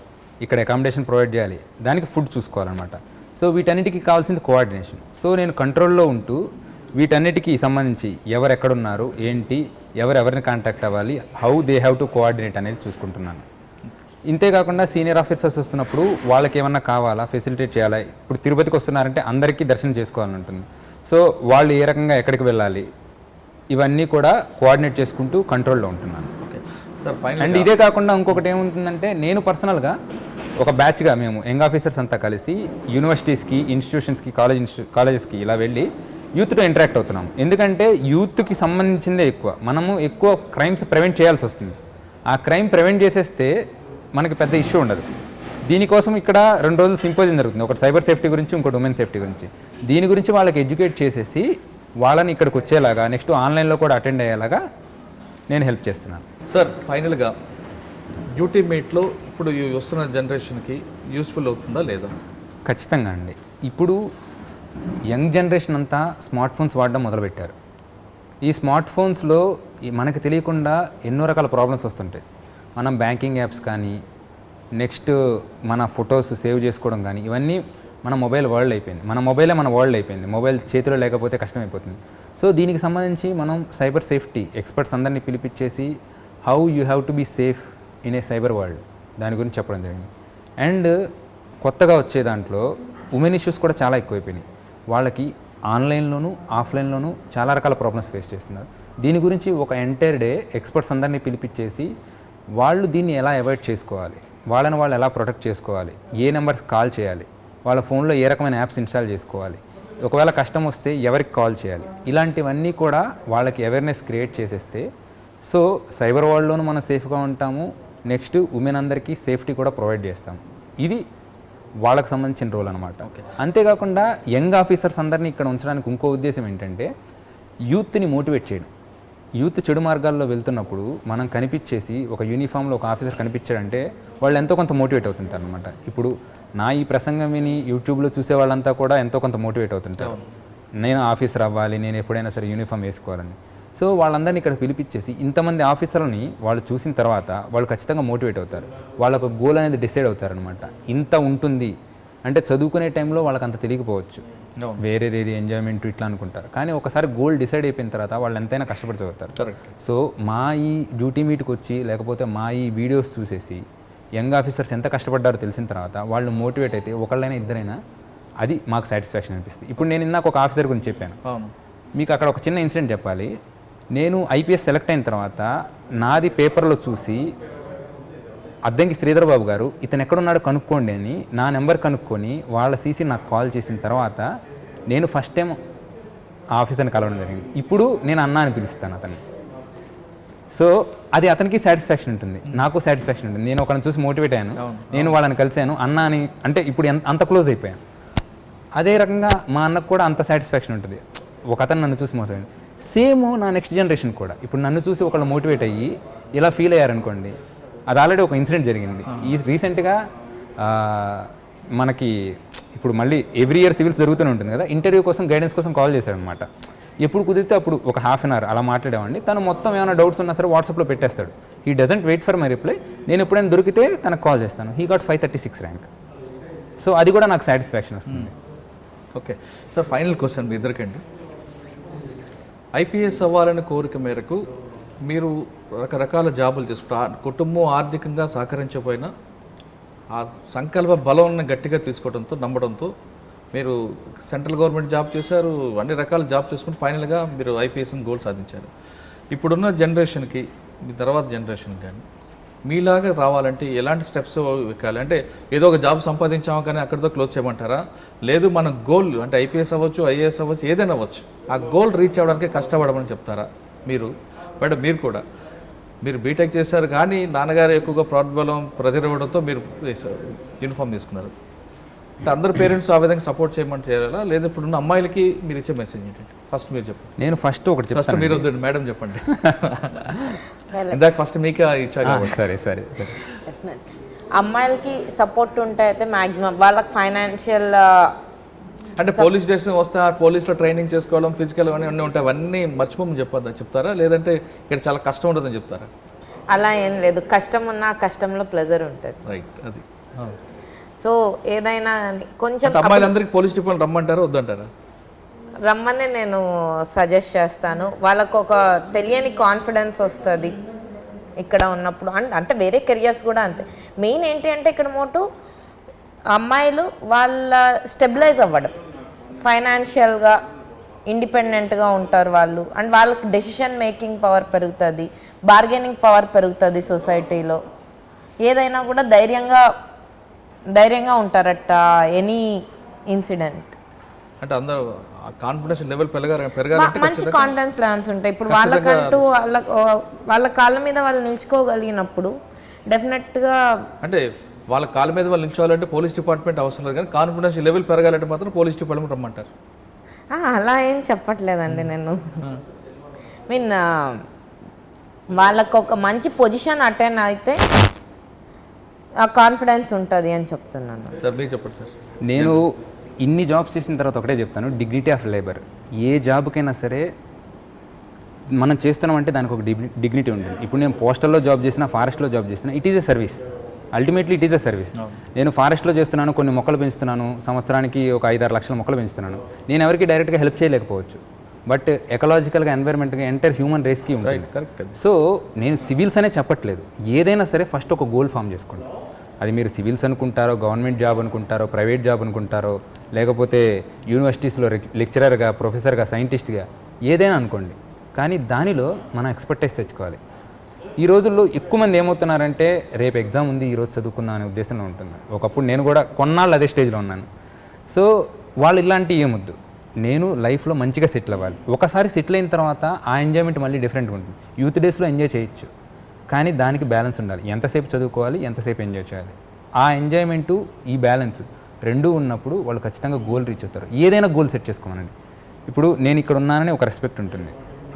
ఇక్కడ అకామిడేషన్ ప్రొవైడ్ చేయాలి, దానికి ఫుడ్ చూసుకోవాలన్నమాట. సో వీటన్నిటికీ కావాల్సింది కోఆర్డినేషన్. సో నేను కంట్రోల్లో ఉంటూ వీటన్నిటికీ సంబంధించి ఎవరు ఎక్కడున్నారు, ఏంటి, ఎవరిని కాంటాక్ట్ అవ్వాలి, how they have to coordinate అనేది చూసుకుంటున్నాను. ఇంతేకాకుండా సీనియర్ ఆఫీసర్స్ వస్తున్నప్పుడు వాళ్ళకి ఏమన్నా కావాలా, ఫెసిలిటేట్ చేయాలా. ఇప్పుడు తిరుపతికి వస్తున్నారంటే అందరికీ దర్శనం చేసుకోవాలని ఉంటుంది. సో వాళ్ళు ఏ రకంగా ఎక్కడికి వెళ్ళాలి, ఇవన్నీ కూడా కోఆర్డినేట్ చేసుకుంటూ కంట్రోల్లో ఉంటున్నాను. అండ్ ఇదే కాకుండా ఇంకొకటి ఏముంటుందంటే నేను పర్సనల్గా ఒక బ్యాచ్గా మేము యంగ్ ఆఫీసర్స్ అంతా కలిసి యూనివర్సిటీస్కి, ఇన్స్టిట్యూషన్స్కి, కాలేజెస్కి ఇలా వెళ్ళి యూత్తో ఇంటరాక్ట్ అవుతున్నాం. ఎందుకంటే యూత్కి సంబంధించిందే ఎక్కువ. మనము ఎక్కువ క్రైమ్స్ ప్రివెంట్ చేయాల్సి వస్తుంది. ఆ క్రైమ్ ప్రివెంట్ చేసేస్తే మనకి పెద్ద ఇష్యూ ఉండదు. దీనికోసం ఇక్కడ 2 రోజులు సింపోజియం జరుగుతుంది. ఒకటి సైబర్ సేఫ్టీ గురించి, ఇంకోటి ఉమెన్ సేఫ్టీ గురించి. దీని గురించి వాళ్ళకి ఎడ్యుకేట్ చేసేసి వాళ్ళని ఇక్కడికి వచ్చేలాగా, నెక్స్ట్ ఆన్లైన్లో కూడా అటెండ్ అయ్యేలాగా నేను హెల్ప్ చేస్తున్నాను. సార్ ఫైనల్గా డ్యూటీ మీట్లో ఇప్పుడు వస్తున్న జనరేషన్కి యూస్ఫుల్ అవుతుందా లేదా? ఖచ్చితంగా అండి. ఇప్పుడు యంగ్ జనరేషన్ అంతా స్మార్ట్ ఫోన్స్ వాడడం మొదలుపెట్టారు. ఈ స్మార్ట్ ఫోన్స్లో మనకు తెలియకుండా ఎన్నో రకాల ప్రాబ్లమ్స్ వస్తుంటాయి. మనం బ్యాంకింగ్ యాప్స్ కానీ, నెక్స్ట్ మన ఫొటోస్ సేవ్ చేసుకోవడం కానీ, ఇవన్నీ మన మొబైల్ వరల్డ్ అయిపోయింది. మన మొబైలే మన వరల్డ్ అయిపోయింది. మొబైల్ చేతిలో లేకపోతే కష్టమైపోతుంది. సో దీనికి సంబంధించి మనం సైబర్ సేఫ్టీ ఎక్స్పర్ట్స్ అందరినీ పిలిపించేసి how you have to be safe in a cyber world దాని గురించి చెప్పడం జరిగింది. అండ్ కొత్తగా వచ్చే దాంట్లో ఉమెన్ ఇష్యూస్ కూడా చాలా ఎక్కువైపోయినాయి. వాళ్ళకి ఆన్లైన్లోనూ ఆఫ్లైన్లోనూ చాలా రకాల ప్రాబ్లమ్స్ ఫేస్ చేస్తున్నారు. దీని గురించి ఒక ఎంటైర్ డే ఎక్స్పర్ట్స్ అందరినీ పిలిపించేసి వాళ్ళు దీన్ని ఎలా అవాయిడ్ చేసుకోవాలి, వాళ్ళని వాళ్ళు ఎలా ప్రొటెక్ట్ చేసుకోవాలి, ఏ నెంబర్స్ కాల్ చేయాలి, వాళ్ళ ఫోన్లో ఏ రకమైన యాప్స్ ఇన్స్టాల్ చేసుకోవాలి, ఒకవేళ కష్టం వస్తే ఎవరికి కాల్ చేయాలి, ఇలాంటివన్నీ కూడా వాళ్ళకి అవేర్నెస్ క్రియేట్ చేసేస్తే సో సైబర్ వరల్డ్లోనూ మనం సేఫ్గా ఉంటాము. నెక్స్ట్ ఉమెన్ అందరికీ సేఫ్టీ కూడా ప్రొవైడ్ చేస్తాము. ఇది వాళ్ళకి సంబంధించిన రోల్ అనమాట. అంతేకాకుండా యంగ్ ఆఫీసర్స్ అందరినీ ఇక్కడ ఉంచడానికి ఇంకో ఉద్దేశం ఏంటంటే యూత్ని మోటివేట్ చేయడం. యూత్ చెడు మార్గాల్లో వెళ్తున్నప్పుడు మనం కనిపించేసి ఒక యూనిఫామ్లో ఒక ఆఫీసర్ కనిపించాడంటే వాళ్ళు ఎంతో కొంత మోటివేట్ అవుతుంటారు అనమాట. ఇప్పుడు నా ఈ ప్రసంగం విని యూట్యూబ్లో చూసే వాళ్ళంతా కూడా ఎంతో కొంత మోటివేట్ అవుతుంటారు. నేను ఆఫీసర్ అవ్వాలి, నేను ఎప్పుడైనా సరే యూనిఫామ్ వేసుకోవాలని. సో వాళ్ళందరినీ ఇక్కడ పిలిపించేసి ఇంతమంది ఆఫీసర్లని వాళ్ళు చూసిన తర్వాత వాళ్ళు ఖచ్చితంగా మోటివేట్ అవుతారు. వాళ్ళకు గోల్ అనేది డిసైడ్ అవుతారనమాట. ఇంత ఉంటుంది అంటే చదువుకునే టైంలో వాళ్ళకి అంత తెలియకపోవచ్చు, వేరేదేది ఎంజాయ్మెంట్ ఇట్లా అనుకుంటారు. కానీ ఒకసారి గోల్ డిసైడ్ అయిపోయిన తర్వాత వాళ్ళు ఎంతైనా కష్టపడి చదువుతారు. సో మా ఈ డ్యూటీ మీట్కి వచ్చి లేకపోతే మా ఈ వీడియోస్ చూసేసి యంగ్ ఆఫీసర్స్ ఎంత కష్టపడ్డారో తెలిసిన తర్వాత వాళ్ళు మోటివేట్ అయితే ఒకళ్ళైనా ఇద్దరైనా అది మాకు సాటిస్ఫాక్షన్ అనిపిస్తుంది. ఇప్పుడు నేను ఇందాక ఒక ఆఫీసర్ గురించి చెప్పాను, మీకు అక్కడ ఒక చిన్న ఇన్సిడెంట్ చెప్పాలి. నేను ఐపీఎస్ సెలెక్ట్ అయిన తర్వాత నాది పేపర్లో చూసి అద్దంకి శ్రీధర్ బాబు గారు ఇతను ఎక్కడున్నాడో కనుక్కోండి అని నా నెంబర్ కనుక్కొని వాళ్ళ సీసీ నాకు కాల్ చేసిన తర్వాత నేను ఫస్ట్ టైం ఆఫీసర్ని కలవడం జరిగింది. ఇప్పుడు నేను అన్న అని పిలుస్తాను అతన్ని. సో అది అతనికి సాటిస్ఫాక్షన్ ఉంటుంది, నాకు సాటిస్ఫాక్షన్ ఉంటుంది. నేను ఒకరిని చూసి మోటివేట్ అయ్యాను, నేను వాళ్ళని కలిశాను అన్న అని, అంటే ఇప్పుడు అంత క్లోజ్ అయిపోయాను. అదే రకంగా మా అన్నకు కూడా అంత సాటిస్ఫాక్షన్ ఉంటుంది, ఒక అతను నన్ను చూసి మోటివేట్. సేమ్ నా నెక్స్ట్ జనరేషన్ కూడా ఇప్పుడు నన్ను చూసి ఒకళ్ళు మోటివేట్ అయ్యి ఇలా ఫీల్ అయ్యారనుకోండి. అది ఆల్రెడీ ఒక ఇన్సిడెంట్ జరిగింది. ఈ రీసెంట్గా మనకి ఇప్పుడు మళ్ళీ ఎవ్రీ ఇయర్ సివిల్స్ జరుగుతూనే ఉంటుంది కదా, ఇంటర్వ్యూ కోసం గైడెన్స్ కోసం కాల్ చేశాడనమాట. ఎప్పుడు కుదిరితే అప్పుడు ఒక హాఫ్ అన్ అవర్ అలా మాట్లాడేవాడిని. తను మొత్తం ఏమైనా డౌట్స్ ఉన్నా సరే వాట్సాప్లో పెట్టేస్తాడు. He doesn't wait for my reply. నేను ఎప్పుడైనా దొరికితే తనకు కాల్ చేస్తాను. He got 536 rank. సో అది కూడా నాకు సాటిస్ఫాక్షన్ వస్తుంది. ఓకే సార్, ఫైనల్ క్వశ్చన్ మీ ఇద్దరికండి. ఐపీఎస్ అవ్వాలనే కోరిక మేరకు మీరు రకరకాల జాబులు చేసుకుంటారు. కుటుంబం ఆర్థికంగా సహకరించకపోయినా ఆ సంకల్ప బలం గట్టిగా తీసుకోవడంతో, నమ్మడంతో మీరు సెంట్రల్ గవర్నమెంట్ జాబ్ చేశారు, అన్ని రకాల జాబ్ చేసుకుంటూ ఫైనల్గా మీరు ఐపీఎస్ని గోల్ సాధించారు. ఇప్పుడున్న జనరేషన్కి, మీ తర్వాత జనరేషన్ కానీ మీలాగా రావాలంటే ఎలాంటి స్టెప్స్ ఎక్కాలి? అంటే ఏదో ఒక జాబ్ సంపాదించాము కానీ అక్కడితో క్లోజ్ చేయమంటారా? లేదు మన గోల్ అంటే ఐపీఎస్ అవ్వచ్చు, ఐఏఎస్ అవ్వచ్చు, ఏదైనా అవ్వచ్చు, ఆ గోల్ రీచ్ అవ్వడానికి కష్టపడమని చెప్తారా మీరు? బట్ మీరు బీటెక్ చేశారు కానీ నాన్నగారు ఎక్కువగా ప్రోద్బలం ప్రెజర్ ఇవ్వడంతో మీరు యూనిఫామ్ తీసుకున్నారు. అంటే అందరు పేరెంట్స్ ఆ విధంగా సపోర్ట్ చేయమని చేయాలా? లేదా ఇప్పుడున్న అమ్మాయిలకి మీరు ఇచ్చే మెసేజ్ ఏంటంటే? ఫస్ట్ మీరు చెప్పండి. నేను ఫస్ట్ ఒకటి చెప్తాను. ఫస్ట్ మీరు వద్దండి మేడం చెప్పండి. ఇందాక ఫస్ట్ మీకే ఇచ్చారు. సరే సరే. అమ్మాయిలకి సపోర్ట్ ఉంటే అయితే మ్యాక్సిమం వాళ్ళకి ఫైనాన్షియల్ అంటే పోలీస్ స్టేషన్ వస్తే ఆ పోలీస్లో ట్రైనింగ్ చేసుకోవడం, ఫిజికల్ అన్నీ ఉంటాయి, అవన్నీ మర్చిపోమని చెప్తారా? లేదంటే ఇక్కడ చాలా కష్టం ఉంటుందని చెప్తారా? అలా ఏం లేదు, కష్టం ఉన్న కష్టంలో ప్లెజర్ ఉంటుంది. రైట్, అది. సో ఏదైనా కొంచెం అమ్మాయిలందరికీ పోలీస్ డిపార్ట్మెంట్ రమ్మంటారా వద్దంటారా? రమ్మని నేను సజెస్ట్ చేస్తాను. వాళ్ళకు ఒక తెలియని కాన్ఫిడెన్స్ వస్తుంది ఇక్కడ ఉన్నప్పుడు. అంటే వేరే కెరియర్స్ కూడా అంతే. మెయిన్ ఏంటి అంటే ఇక్కడ మోటు అమ్మాయిలు వాళ్ళ స్టెబిలైజ్ అవ్వడం, ఫైనాన్షియల్గా ఇండిపెండెంట్గా ఉంటారు వాళ్ళు. అండ్ వాళ్ళకి డెసిషన్ మేకింగ్ పవర్ పెరుగుతుంది, బార్గెనింగ్ పవర్ పెరుగుతుంది సొసైటీలో. ఏదైనా కూడా ధైర్యంగా ఉంటారట ఎనీ ఇన్సిడెంట్. అంటే అందరూ కాన్ఫిడెన్స్ లెవెల్ పెరగాలంటే మంచి కాన్ఫిడెన్స్ లెవెల్స్ ఉంటాయి. ఇప్పుడు వాళ్ళకంటూ వాళ్ళ కాళ్ళ మీద వాళ్ళు నిల్చుకోగలిగినప్పుడు డెఫినెట్గా, అంటే వాళ్ళ కాళ్ళ మీద వాళ్ళు నిల్చోవాలంటే పోలీస్ డిపార్ట్మెంట్ అవసరం లేదు, కానీ కాన్ఫిడెన్స్ లెవెల్ పెరగాలంటే మాత్రం పోలీస్ డిపార్ట్మెంట్ రమ్మంటారు. అలా ఏం చెప్పట్లేదండి నేను. వాళ్ళకు ఒక మంచి పొజిషన్ అటెండ్ అయితే ఆ కాన్ఫిడెన్స్ ఉంటుంది అని చెప్తున్నాను. సార్ మీరు చెప్పండి సార్. నేను ఇన్ని జాబ్స్ చేసిన తర్వాత ఒకటే చెప్తాను, డిగ్నిటీ ఆఫ్ లేబర్. ఏ జాబ్కైనా సరే మనం చేస్తున్నామంటే దానికి ఒక డిగ్నిటీ ఉంటుంది. ఇప్పుడు నేను పోస్టల్లో జాబ్ చేసినా, ఫారెస్ట్లో జాబ్ చేసినా, it is a service. Ultimately it is a service. నేను ఫారెస్ట్లో చేస్తున్నాను, కొన్ని మొక్కలు పెంచుతున్నాను, సంవత్సరానికి ఒక 5-6 లక్షల మొక్కలు పెంచుతున్నాను. నేను ఎవరికి డైరెక్ట్గా హెల్ప్ చేయలేకపోవచ్చు, బట్ ఎకలాజికల్గా, ఎన్వైర్మెంట్గా ఎంటైర్ హ్యూమన్ రేస్కి ఉంటుంది. సో నేను సివిల్స్ అనే చెప్పట్లేదు, ఏదైనా సరే ఫస్ట్ ఒక గోల్ ఫామ్ చేసుకోండి. అది మీరు సివిల్స్ అనుకుంటారో, గవర్నమెంట్ జాబ్ అనుకుంటారో, ప్రైవేట్ జాబ్ అనుకుంటారో, లేకపోతే యూనివర్సిటీస్లో లెక్చరర్గా, ప్రొఫెసర్గా, సైంటిస్ట్గా, ఏదైనా అనుకోండి. కానీ దానిలో మనం ఎక్స్పర్టైజ్ తెచ్చుకోవాలి. ఈ రోజుల్లో ఎక్కువ మంది ఏమవుతున్నారంటే రేపు ఎగ్జామ్ ఉంది, ఈరోజు చదువుకుందాం అనే ఉద్దేశంలో ఉంటున్నారు. ఒకప్పుడు నేను కూడా కొన్నాళ్ళు అదే స్టేజ్లో ఉన్నాను. సో వాళ్ళు ఇలాంటివి ఏమొద్దు, నేను లైఫ్లో మంచిగా సెటిల్ అవ్వాలి. ఒకసారి సెటిల్ అయిన తర్వాత ఆ ఎంజాయ్మెంట్ మళ్ళీ డిఫరెంట్గా ఉంటుంది. యూత్ డేస్లో ఎంజాయ్ చేయొచ్చు, కానీ దానికి బ్యాలెన్స్ ఉండాలి. ఎంతసేపు చదువుకోవాలి, ఎంతసేపు ఎంజాయ్ చేయాలి. ఆ ఎంజాయ్మెంటు, ఈ బ్యాలెన్స్ రెండూ ఉన్నప్పుడు వాళ్ళు ఖచ్చితంగా గోల్ రీచ్ అవుతారు. ఏదైనా గోల్ సెట్ చేసుకోమనండి. ఇప్పుడు నేను ఇక్కడ ఉన్నానని ఒక రెస్పెక్ట్ ఉంటుంది,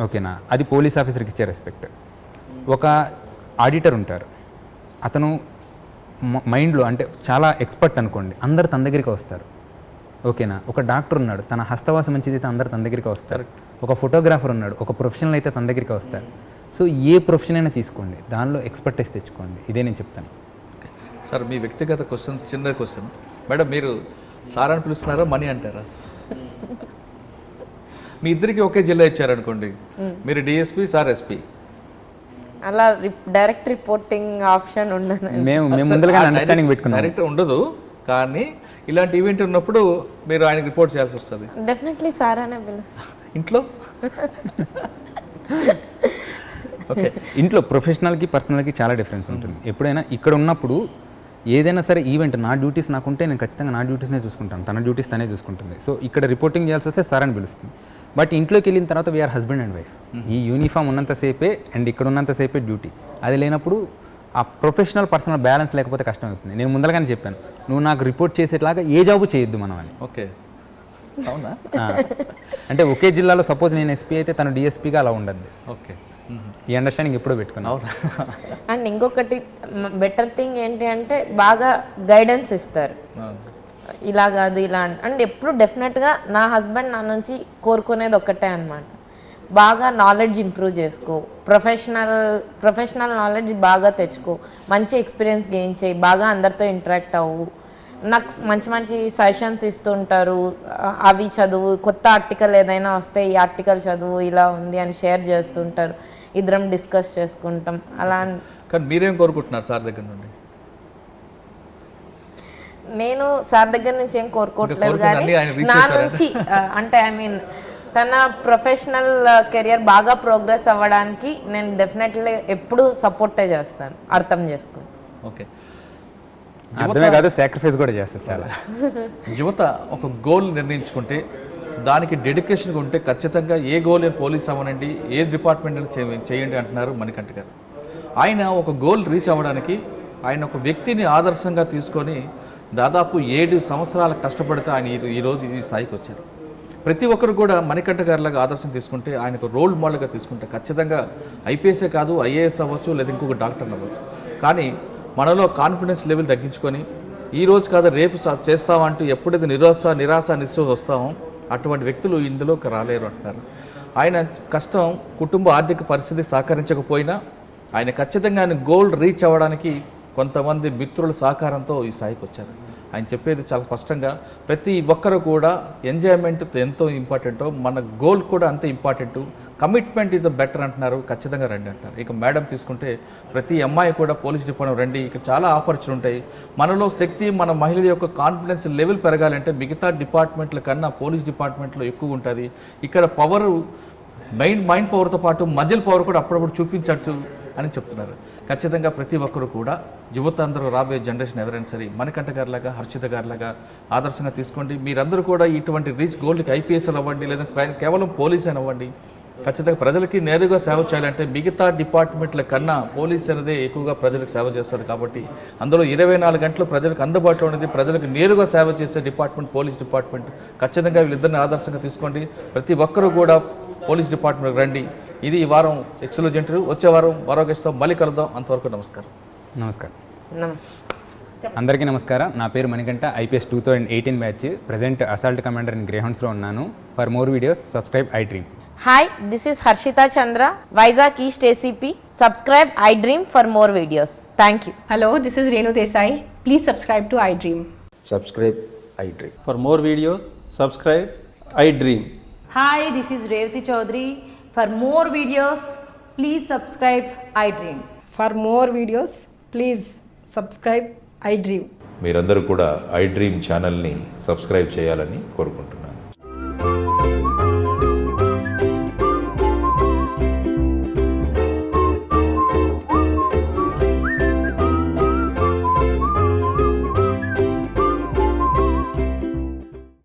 ఓకేనా? అది పోలీస్ ఆఫీసర్కి ఇచ్చే రెస్పెక్ట్. ఒక ఆడిటర్ ఉంటారు, అతను మైండ్లో అంటే చాలా ఎక్స్పర్ట్ అనుకోండి, అందరు తన దగ్గరికి వస్తారు. ఓకేనా. ఒక డాక్టర్ ఉన్నాడు, తన హస్తవాసం మంచిది అయితే అందరు తన దగ్గరికి వస్తారు. ఒక ఫోటోగ్రాఫర్ ఉన్నాడు, ఒక ప్రొఫెషనల్ అయితే తన దగ్గరికి వస్తారు. సో ఏ ప్రొఫెషన్ అయినా తీసుకోండి, దానిలో ఎక్స్పర్టైజ్ తెచ్చుకోండి, ఇదే నేను చెప్తాను. సార్ మీ వ్యక్తిగత క్వశ్చన్, చిన్న క్వశ్చన్ మేడం, మీరు సార్ అని పిలుస్తున్నారా మనీ అంటారా? మీ ఇద్దరికి ఒకే జిల్లా ఇచ్చారనుకోండి, మీరు డిఎస్పీ సార్ ఎస్పీ, అలా డైరెక్ట్ రిపోర్టింగ్ ఆప్షన్ ఉండదు. మేము ముందుగా అండర్స్టాండింగ్ పెట్టుకున్నాం. డైరెక్ట్ ఉండదు, కానీ ఇలాంటి ఈవెంట్ ఉన్నప్పుడు మీరు ఆయనకి రిపోర్ట్ చేయాల్సి వస్తుంది. డెఫినెట్లీ సార్ అనే పిలుస్తాను. ఇంట్లో ఓకే, ఇంట్లో ప్రొఫెషనల్కి పర్సనల్కి చాలా డిఫరెన్స్ ఉంటుంది. ఎప్పుడైనా ఇక్కడ ఉన్నప్పుడు ఏదైనా సరే ఈవెంట్ నా డ్యూటీస్ నాకుంటే నేను ఖచ్చితంగా నా డ్యూటీస్నే చూసుకుంటాను, తన డ్యూటీస్ తనే చూసుకుంటుంది. సో ఇక్కడ రిపోర్టింగ్ చేయాల్సి వస్తే సార్ అని పిలుస్తుంది. బట్ ఇంట్లోకి వెళ్ళిన తర్వాత వీఆర్ హస్బెండ్ అండ్ వైఫ్. ఈ యూనిఫామ్ ఉన్నంతసేపే అండ్ ఇక్కడ ఉన్నంతసేపే డ్యూటీ. అది లేనప్పుడు ఆ ప్రొఫెషనల్ పర్సనల్ బ్యాలెన్స్ లేకపోతే కష్టం అవుతుంది. నేను ముందరగానే చెప్పాను, నువ్వు నాకు రిపోర్ట్ చేసేట్లాగా ఏ జాబు చేయొద్దు మనం అని. ఓకే, అవునా? అంటే ఒకే జిల్లాలో సపోజ్ నేను ఎస్పీ అయితే తను డిఎస్పీగా అలా ఉండద్దు. ఓకే, ఈ అండర్స్టాండింగ్ ఎప్పుడో పెట్టుకున్నాను. అండ్ ఇంకొకటి బెటర్ థింగ్ ఏంటి అంటే బాగా గైడెన్స్ ఇస్తారు, ఇలా కాదు ఇలా అండ్ ఎప్పుడు డెఫినెట్గా నా హస్బెండ్ నా నుంచి కోరుకునేది ఒక్కటే అనమాట, బాగా నాలెడ్జ్ ఇంప్రూవ్ చేసుకో, ప్రొఫెషనల్ నాలెడ్జ్ బాగా తెచ్చుకో, మంచి ఎక్స్పీరియన్స్ గెయిన్ చేయి, బాగా అందరితో ఇంటరాక్ట్ అవ్వు. నాకు మంచి మంచి సజెషన్స్ ఇస్తుంటారు, అవి చదువు, కొత్త ఆర్టికల్ ఏదైనా వస్తే ఈ ఆర్టికల్ చదువు, ఇలా ఉంది అని షేర్ చేస్తుంటారు, ఇద్దరం డిస్కస్ చేసుకుంటాం అలా. కానీ మీరేం కోరుకుంటున్నారు సార్ దగ్గర నుండి? నేను సార్ దగ్గర నుంచి ఏం కోరుకోవట్లేదు, కానీ నా నుంచి అంటే ఐ మీన్ తన ప్రొఫెషనల్ కెరియర్ బాగా ప్రోగ్రెస్ అవ్వడానికి నేను డెఫినెట్లీ ఎప్పుడు సపోర్టే చేస్తాను, అర్థం చేసుకుని. ఓకే, అర్థమే కాదు సాక్రిఫైస్ కూడా చేస్తారు చాలా. యువత ఒక గోల్ నిర్ణయించుకుంటే దానికి డెడికేషన్గా ఉంటే ఖచ్చితంగా ఏ గోల్ పోలీస్ అవ్వనండి, ఏ డిపార్ట్మెంట్ చేయండి అంటున్నారు మణికంఠ గారు. ఆయన ఒక గోల్ రీచ్ అవ్వడానికి ఆయన ఒక వ్యక్తిని ఆదర్శంగా తీసుకొని దాదాపు 7 సంవత్సరాలు కష్టపడితే ఆయన ఈరోజు ఈ స్థాయికి వచ్చారు. ప్రతి ఒక్కరు కూడా మణికంఠ గారిలాగా ఆదర్శం తీసుకుంటే, ఆయనకు రోల్ మోడల్గా తీసుకుంటే ఖచ్చితంగా ఐపీఎస్ఏ కాదు ఐఏఎస్ అవ్వచ్చు, లేదా ఇంకొక డాక్టర్ అవ్వచ్చు. కానీ మనలో కాన్ఫిడెన్స్ లెవెల్ తగ్గించుకొని ఈ రోజు కాదు రేపు చేస్తామంటూ ఎప్పుడైతే నిరాశ నిస్సోజ వస్తామో అటువంటి వ్యక్తులు ఇందులోకి రాలేరు అంటున్నారు. ఆయన కష్టం, కుటుంబ ఆర్థిక పరిస్థితి సహకరించకపోయినా ఆయన ఖచ్చితంగా ఆయన గోల్ రీచ్ అవ్వడానికి కొంతమంది మిత్రుల సహకారంతో ఈ స్థాయికి వచ్చారు. ఆయన చెప్పేది చాలా స్పష్టంగా, ప్రతి ఒక్కరు కూడా ఎంజాయ్మెంట్ ఎంతో ఇంపార్టెంటో మన గోల్ కూడా అంతే important, commitment is the better అంటున్నారు. ఖచ్చితంగా రండి అంటున్నారు. ఇక మేడం తీసుకుంటే ప్రతి అమ్మాయి కూడా పోలీస్ డిపార్ట్మెంట్ రండి, ఇక్కడ చాలా ఆపర్చునిటీ ఉంటాయి. మనలో శక్తి, మన మహిళల యొక్క కాన్ఫిడెన్స్ లెవెల్ పెరగాలంటే మిగతా డిపార్ట్మెంట్ల కన్నా పోలీస్ డిపార్ట్మెంట్లో ఎక్కువ ఉంటుంది. ఇక్కడ పవరు మైండ్ పవర్తో పాటు మజిల్ పవర్ కూడా అప్పుడప్పుడు చూపించచ్చు అని చెప్తున్నారు. ఖచ్చితంగా ప్రతి ఒక్కరు కూడా యువత అందరూ రాబోయే జనరేషన్ ఎవరైనా సరే మణికంఠ గారిలాగా, హర్షిత గారిలాగా ఆదర్శంగా తీసుకోండి. మీరందరూ కూడా ఇటువంటి రీచ్ గోల్డ్కి ఐపీఎస్ఎల్ అవ్వండి, లేదా కేవలం పోలీస్ అని అవ్వండి. ఖచ్చితంగా ప్రజలకి నేరుగా సేవ చేయాలంటే మిగతా డిపార్ట్మెంట్ల కన్నా పోలీస్ అనేది ఎక్కువగా ప్రజలకు సేవ చేస్తారు. కాబట్టి అందులో 24 గంటలు ప్రజలకు అందుబాటులో ఉన్నది, ప్రజలకు నేరుగా సేవ చేసే డిపార్ట్మెంట్ పోలీస్ డిపార్ట్మెంట్. ఖచ్చితంగా వీళ్ళిద్దరిని ఆదర్శంగా తీసుకోండి. ప్రతి ఒక్కరూ కూడా పోలీస్ డిపార్ట్మెంట్కి రండి. ఇది ఈ వారం ఎక్స్క్లూజివ్ ఇంటర్వ్యూ. వచ్చే వారం మరో గెస్ట్తో మళ్ళీ కలుద్దాం. అంతవరకు నమస్కారం. అందరికీ నమస్కారం. నా పేరు Manikanta, IPS 2018 batch. Present assault commander in గ్రేహౌండ్స్లో ఉన్నాను. For more videos subscribe iDream. Hi, this is Harshita Chandra, Vizag east ACP. Subscribe iDream for more videos. Thank you. Hello, this is Renu Desai. Please subscribe to iDream. Subscribe iDream. For more videos, subscribe iDream. Hi, this is Revati Chaudhary. For more videos, please subscribe iDream. For more videos, please subscribe iDream. మీరందరూ కూడా iDream ఛానల్ని subscribe చేయాలని కోరుకుంటున్నాను.